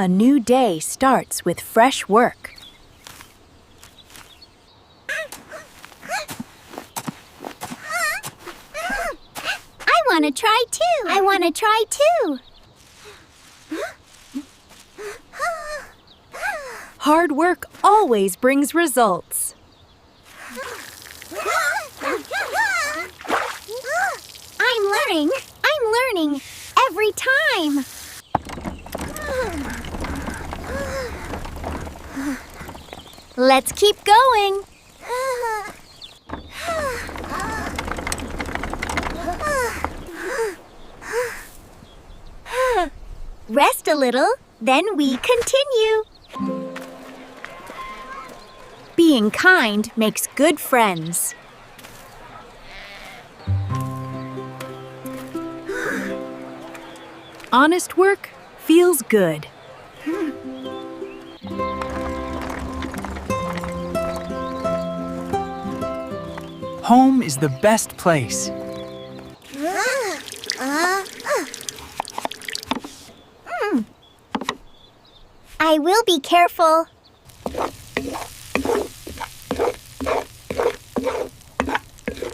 A new day starts with fresh work. I want to try too. I want to try too. Hard work always brings results. I'm learning every time. Let's keep going. Rest a little, then we continue. Being kind makes good friends. Honest work feels good. Home is the best place. I will be careful.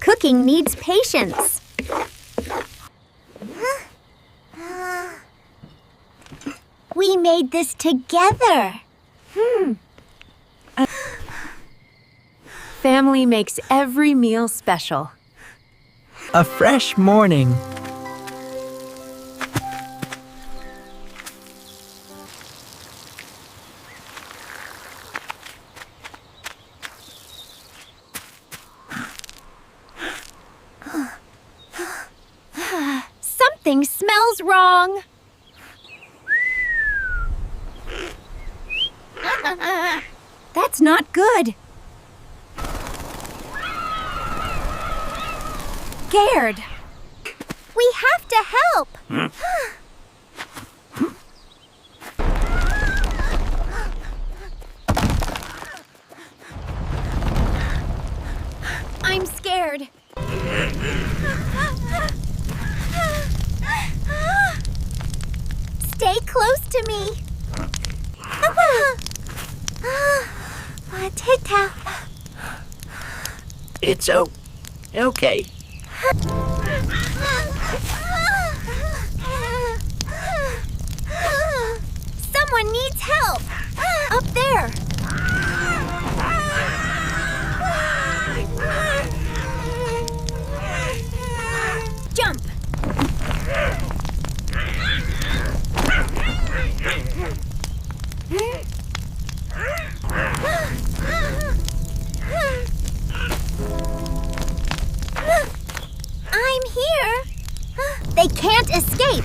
Cooking needs patience. We made this together. Family makes every meal special. A fresh morning. Something smells wrong. That's not good. Scared. We have to help. I'm scared. Stay close to me. Tic-tac. It's okay. Someone needs help. Up there. Jump. I'm here. They can't escape.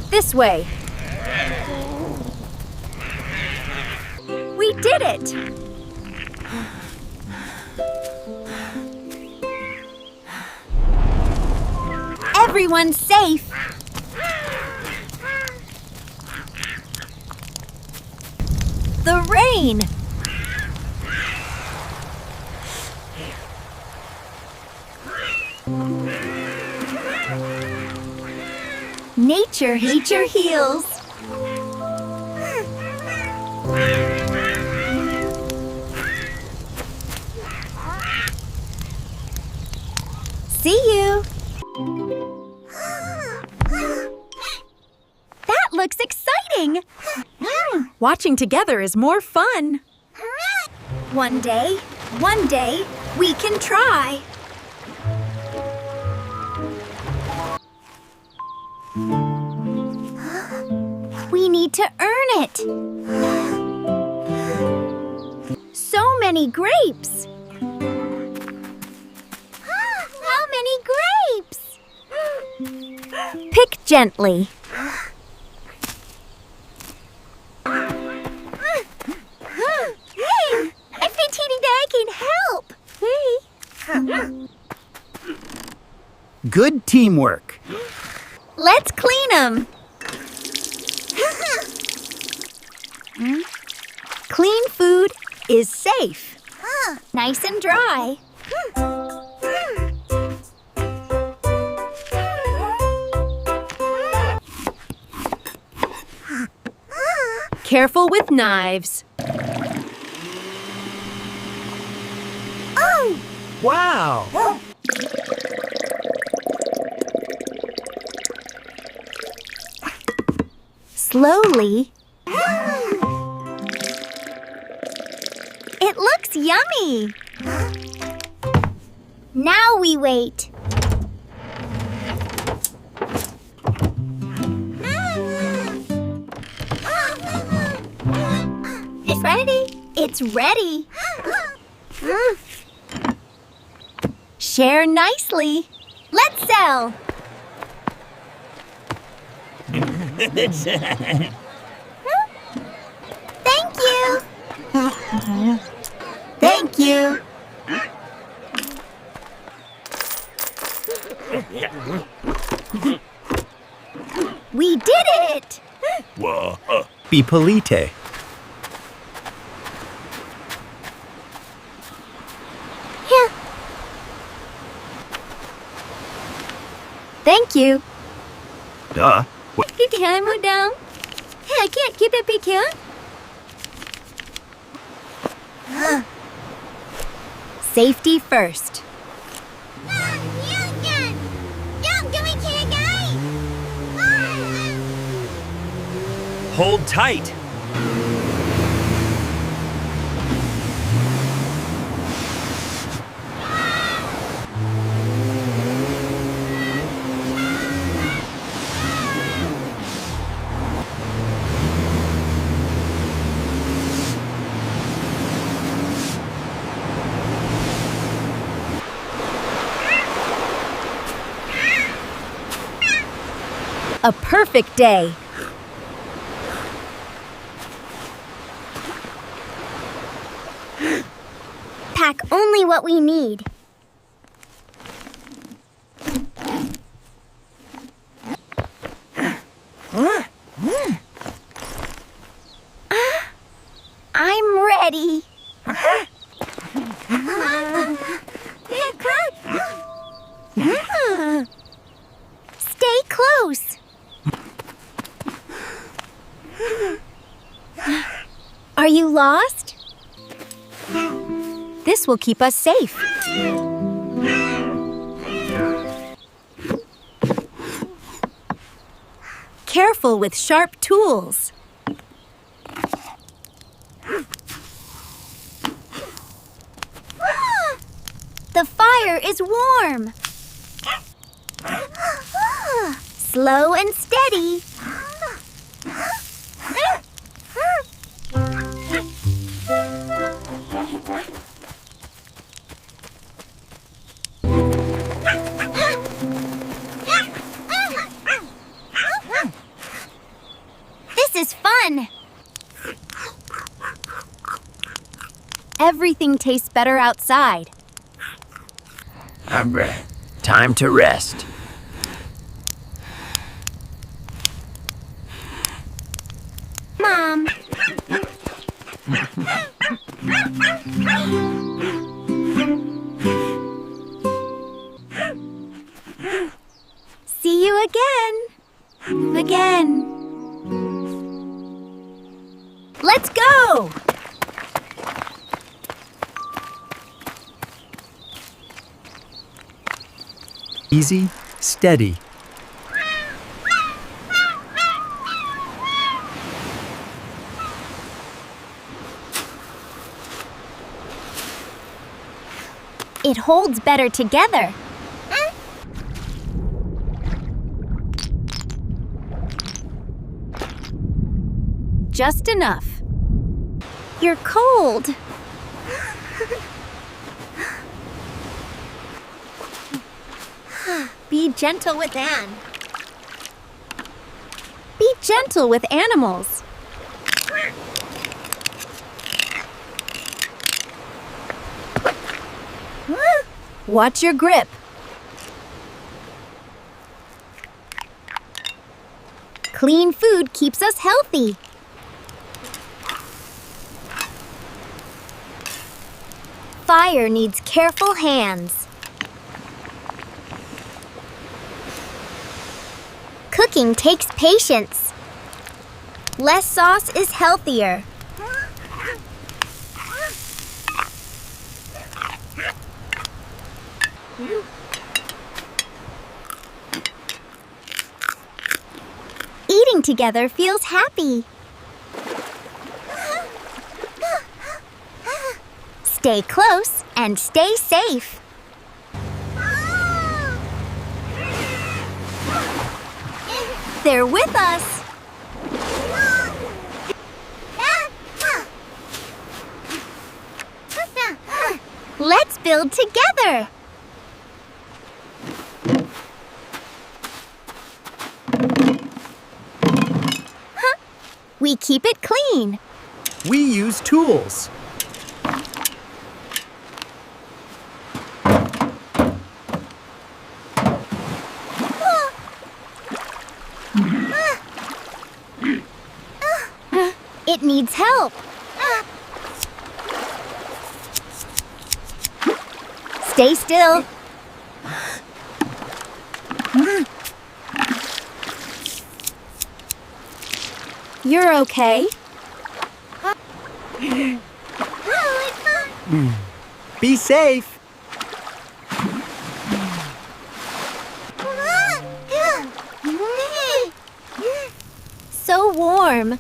This way. We did it! Everyone's safe. The rain! Nature heals. See you! That looks exciting. Watching together is more fun. One day, we can try. We need to earn it. So many grapes. How many grapes? Pick gently. Hey, I've been teeny that I can help. Hey. Good teamwork. Let's clean them. Clean food is safe. Nice and dry. careful with knives. Oh! Wow! Slowly. It looks yummy! Now we wait. It's ready. It's ready. Share nicely. Let's sell. Thank you. Thank you! We did it. Pipolite. Yeah. Thank you. Duh. Pecan, move down. Hey, I can't keep it, Pecan. Safety first. Hold tight. A perfect day. Pack only what we need. I'm ready. Stay close. Are you lost? This will keep us safe. Careful with sharp tools. The fire is warm. Slow and steady. This is fun. Everything tastes better outside. I'm ready. Time to rest. Mom. See you again. Again. Let's go! Easy, steady. It holds better together. Just enough. You're cold. Be gentle with Anne. Be gentle with animals. Watch your grip. Clean food keeps us healthy. Fire needs careful hands. Cooking takes patience. Less sauce is healthier. Eating together feels happy. Stay close and stay safe. They're with us. Let's build together. We keep it clean. We use tools. It needs help. Stay still. You're okay. Be safe. So warm.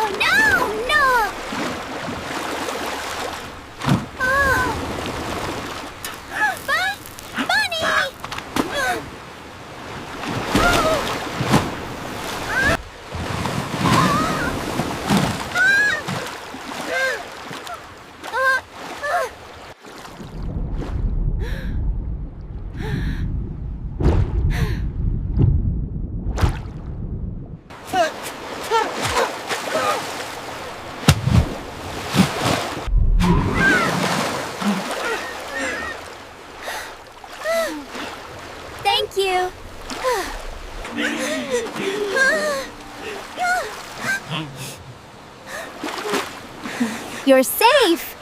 Oh no, no! Bunny! Thank you. You're safe.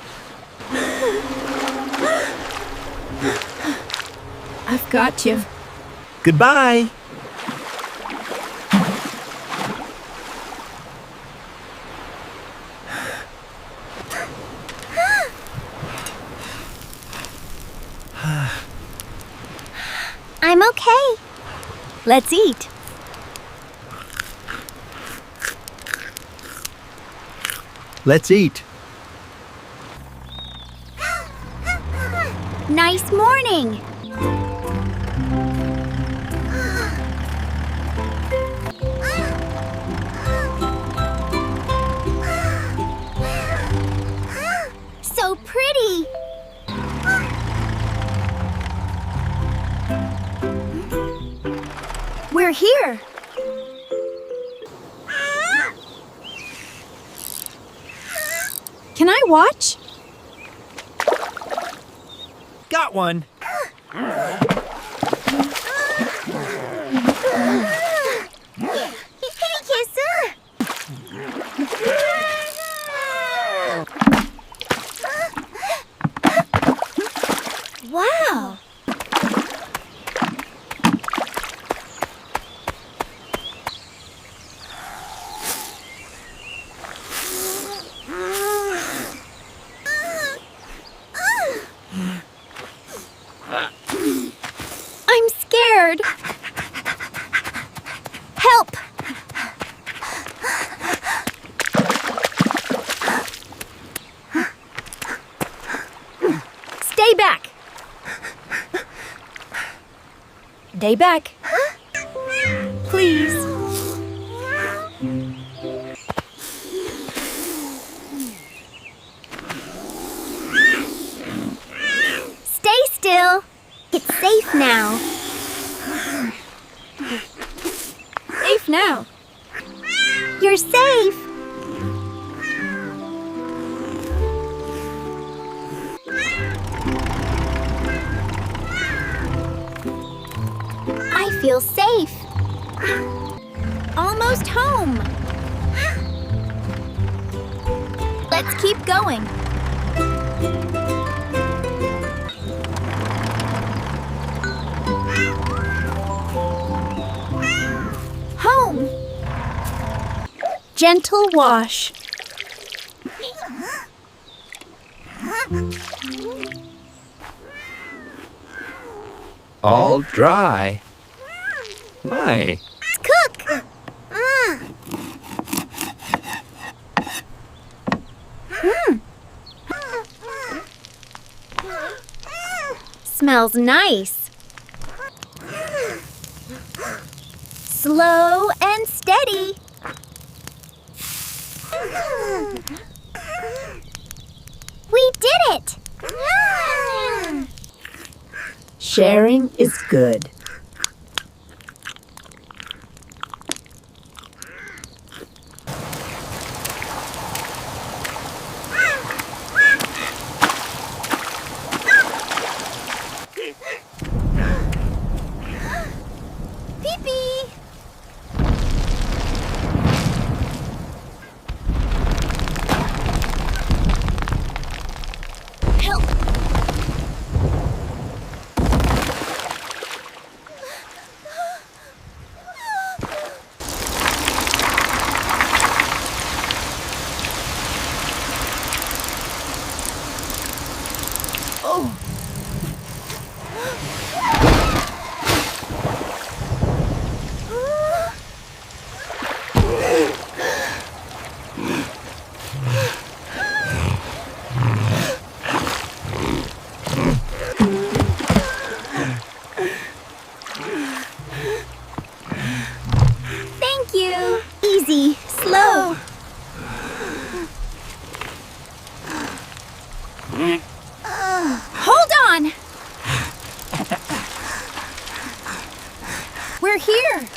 I've got you. Goodbye. I'm okay. Let's eat. Let's eat. Nice morning. So pretty. We're here. Can I watch? Got one. Thank you, sir. Wow. I'm scared. Help. Stay back. Stay back. Please. Stay still. It's safe now. Safe now. You're safe. I feel safe. Almost home. Let's keep going. Gentle wash. All dry. Why? Cook! Smells nice. Slow and steady. We did it! Sharing is good. Pipi! Help! Thank you! Easy, slow. Hold on! We're here!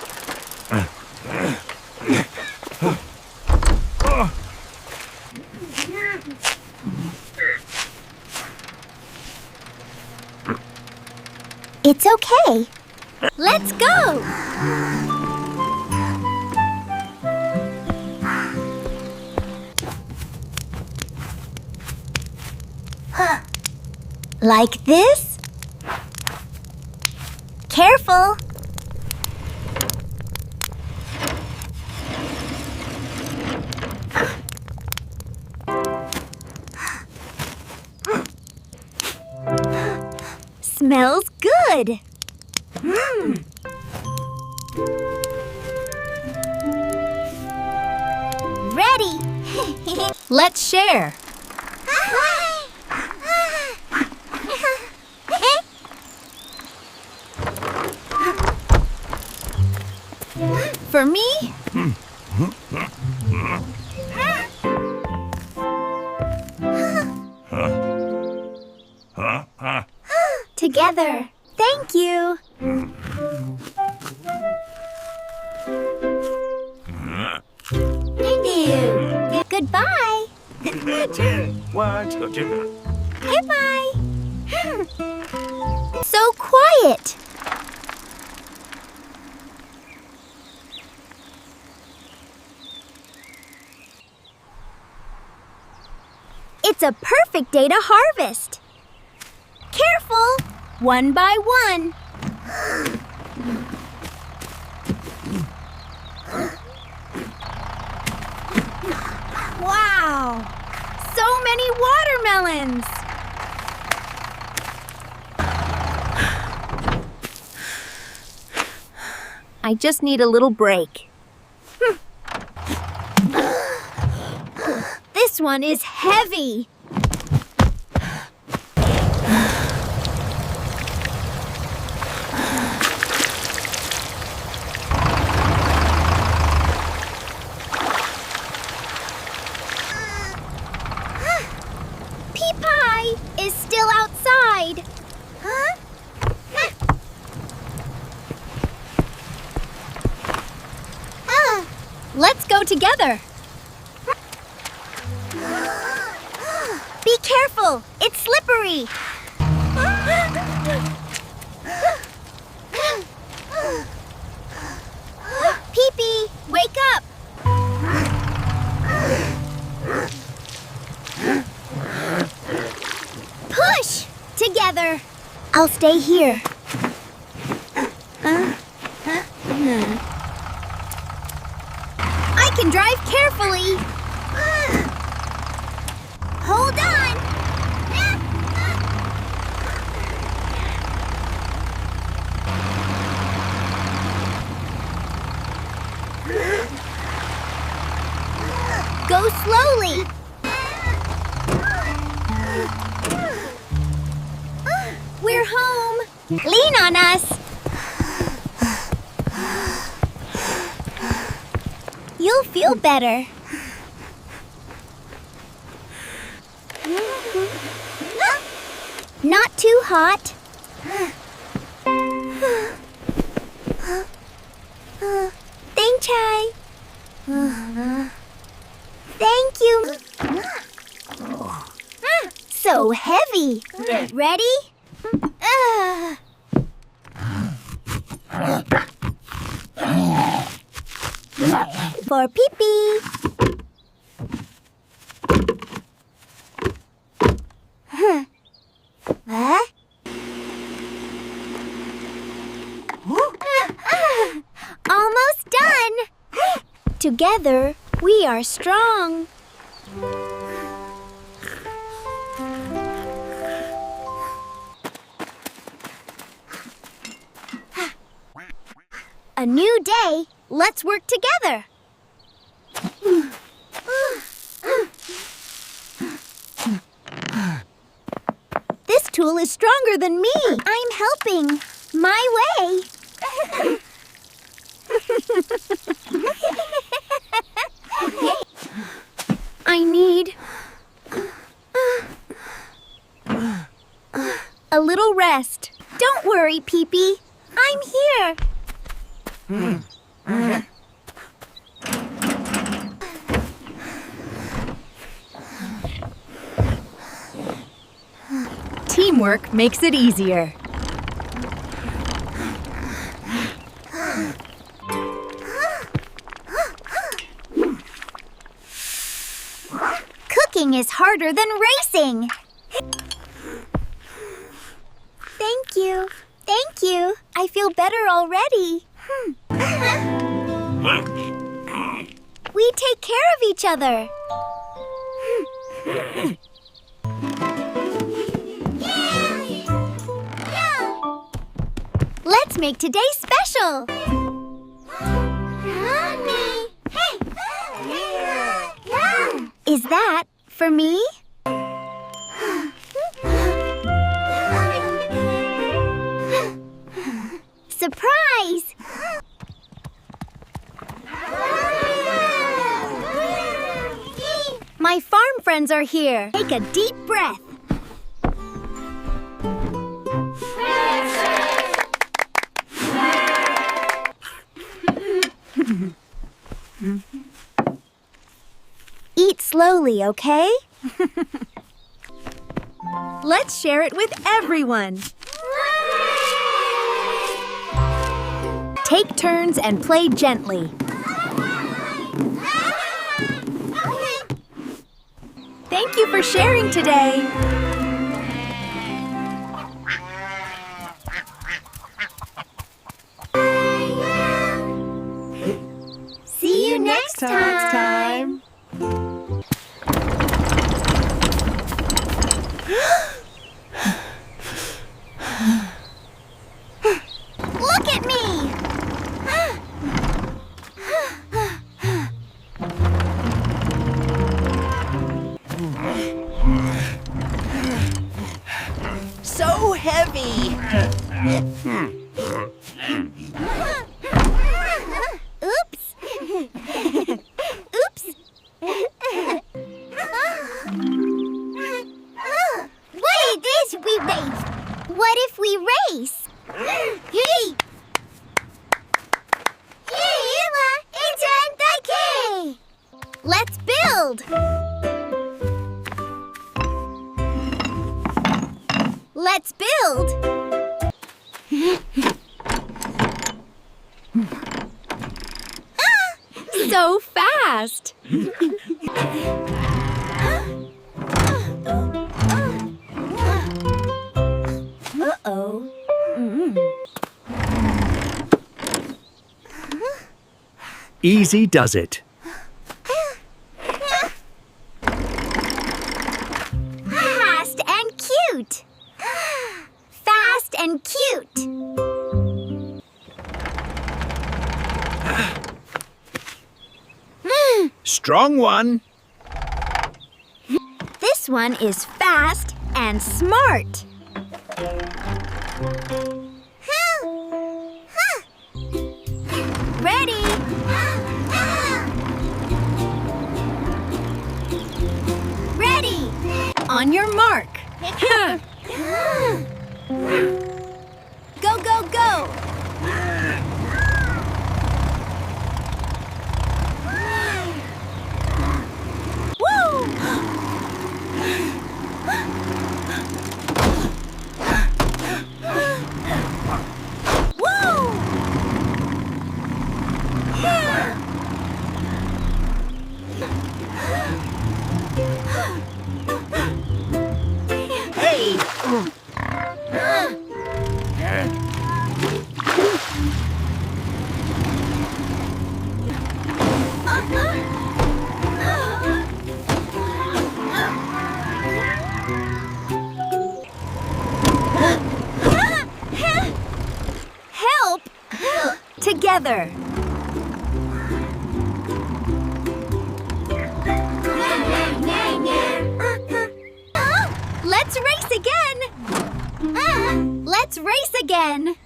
It's okay. Let's go! Like this? Careful! Smells good! Ready! Let's share. For me? Together. Thank you. Thank you. Goodbye. Goodbye. So quiet. It's a perfect day to harvest. Careful. One by one. Wow! So many watermelons! I just need a little break. This one is heavy. Pie is still outside. Huh? Let's go together. Be careful. It's slippery. Pee-pee, wake up. Push together. I'll stay here. I can drive Drive carefully. Hold on. Go slowly. We're home. Lean on us. You'll feel better. Not too hot. Thank Chai. Thank you. So heavy. Ready? For Pipi. Almost done. Together, we are strong. A new day. Let's work together. This tool is stronger than me. I'm helping. My way. I need a little rest. Don't worry, Pipi. I'm here. Teamwork makes it easier. Cooking is harder than racing. Thank you. Thank you. I feel better already. We take care of each other. Let's make today special. Is that for me? Surprise! My farm friends are here. Take a deep breath. Eat slowly, okay? Let's share it with everyone. Take turns and play gently. Thank you for sharing today. See you next time. Look at me! So heavy. Oops! Oops! What is this we race? What if we race? Hey! Let's build! Let's build! So fast. Uh-oh. Easy does it. strong one. This one is fast and smart. Ready? Ready! On your mark. Go, go, go! Woo! Woo! Hey! Help! Together. Let's race again! Let's race again!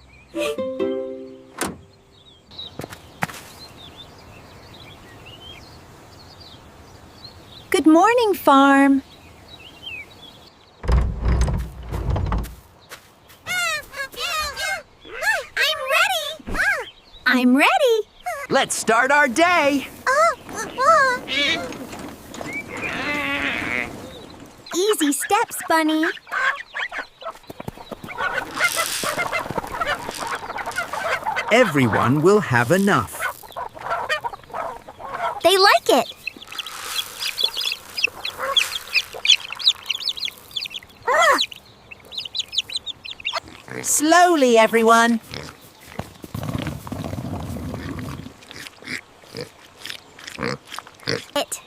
Good morning, farm. I'm ready. Let's start our day. Easy steps, Bunny. Everyone will have enough. They like it. Slowly, everyone. It.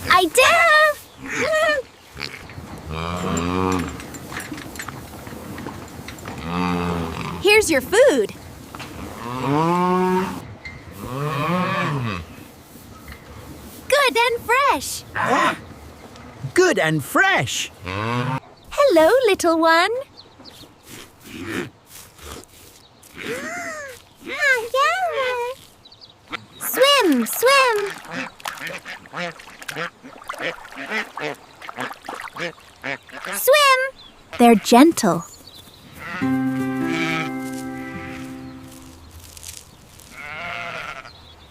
I do! Here's your food. Good and fresh. Good and fresh. Hello, little one. Swim, swim. Swim. They're gentle.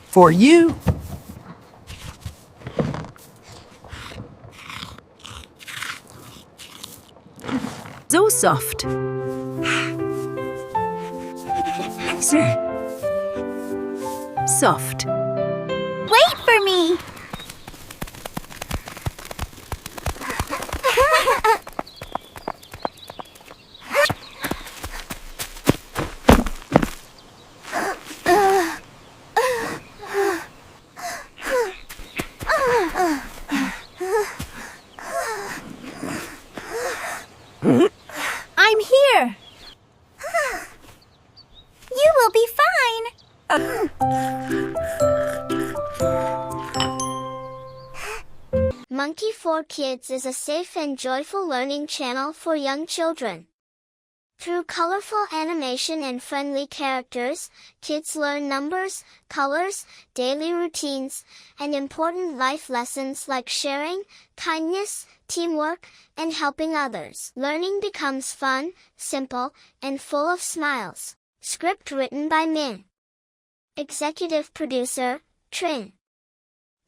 For you. So soft. Soft. Wait for me. I'm here. You will be fine. Monkey for Kids is a safe and joyful learning channel for young children. Through colorful animation and friendly characters, kids learn numbers, colors, daily routines, and important life lessons like sharing, kindness, teamwork, and helping others. Learning becomes fun, simple, and full of smiles. Script written by Min. Executive producer, Trin.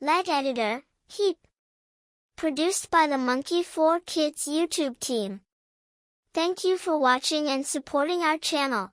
Lead editor, Heap. Produced by the Monkey 4 Kids YouTube team. Thank you for watching and supporting our channel.